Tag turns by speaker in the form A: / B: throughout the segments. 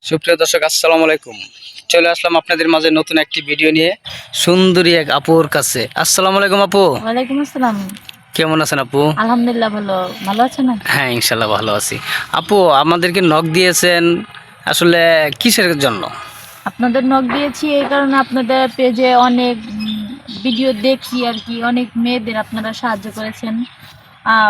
A: সুপ্রিয় দর্শক আসসালামু আলাইকুম। চলে আসলাম আপনাদের মাঝে নতুন একটি ভিডিও নিয়ে সুন্দরী এক আপুর কাছে। আসসালামু আলাইকুম আপু।
B: ওয়ালাইকুম আসসালাম।
A: কেমন আছেন আপু?
B: আলহামদুলিল্লাহ ভালো। ভালো আছেন?
A: হ্যাঁ ইনশাল্লাহ ভালো আছি। আপু আমাদেরকে নক দিয়েছেন আসলে কিসের জন্য?
B: আপনাদের নক দিয়েছি এই কারণে আপনাদের পেজে অনেক ভিডিও দেখি আর কি। অনেক মেয়েদের আপনারা সাহায্য করেছেন,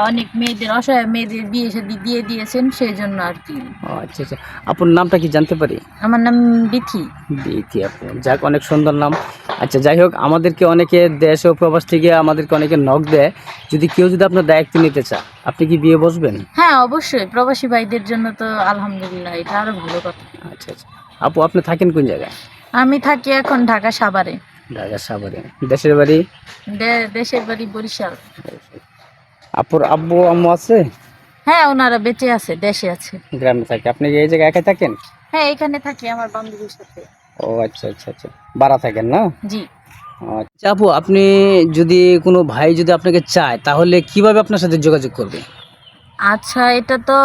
B: অনেক মেয়েদের, অসহায় মেয়েদের বিয়ে শাদী দিয়ে দিয়েছেন, সেই জন্য আর কি।
A: ও আচ্ছা আচ্ছা, আপুর নামটা কি জানতে পারি?
B: আমার নাম বিথি।
A: বিথি আপু, যাক অনেক সুন্দর নাম। আচ্ছা যাই হোক, আমাদেরকে অনেকে দেশ ও প্রবাস থেকে আমাদেরকে অনেকে নক দেয়, যদি আপনার দায়িত্ব নিতে চান আপনি কি বিয়ে বসবেন?
B: হ্যাঁ অবশ্যই, প্রবাসী ভাইদের জন্য তো আলহামদুলিল্লাহ, এটা আরো ভালো কথা।
A: আচ্ছা আচ্ছা, আপু আপনি থাকেন কোন জায়গায়?
B: আমি থাকি এখন ঢাকা সাভারে।
A: ঢাকা সাভারে। দেশের বাড়ি?
B: দেশের বাড়ি বরিশাল।
A: আপুর আব্বু আম্মু আছে?
B: হ্যাঁ ওনারা বেঁচে আছে, দেশে আছে।
A: গ্রামে থাকে। আপনি কি এই জায়গায় একাই থাকেন?
B: হ্যাঁ এখানে থাকি আমার বান্ধবীর সাথে।
A: ও আচ্ছা আচ্ছা আচ্ছা, ভাড়া থাকেন না?
B: জি।
A: আচ্ছা আপু, আপনি যদি কোনো ভাই যদি আপনাকে চায় তাহলে কিভাবে আপনার সাথে যোগাযোগ করবে?
B: আচ্ছা, এটা তো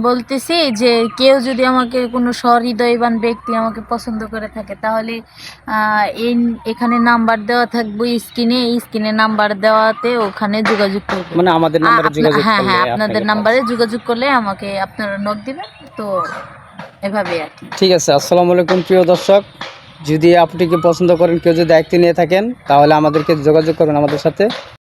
B: বলতেছি যে কেউ যদি আমাকে, কোনো সহৃদয়বান ব্যক্তি আমাকে পছন্দ করে থাকে, তাহলে এখানে নাম্বার দেওয়া থাকবে স্ক্রিনে নাম্বার দেওয়াতে ওখানে যোগাযোগ করবে।
A: মানে আমাদের নাম্বারে যোগাযোগ
B: হ্যাঁ
A: করলে
B: হ্যাঁ, আপনাদের
A: আপনাকে
B: নাম্বারে যোগাযোগ করলে আমাকে আপনারা নক দিবেন, তো এভাবে আর কি।
A: ঠিক আছে। আসসালামু আলাইকুম প্রিয় দর্শক, যদি আপনিকে পছন্দ করেন, কেউ যদি দায়িত্ব নিয়ে থাকেন তাহলে আমাদেরকে যোগাযোগ করবেন আমাদের সাথে।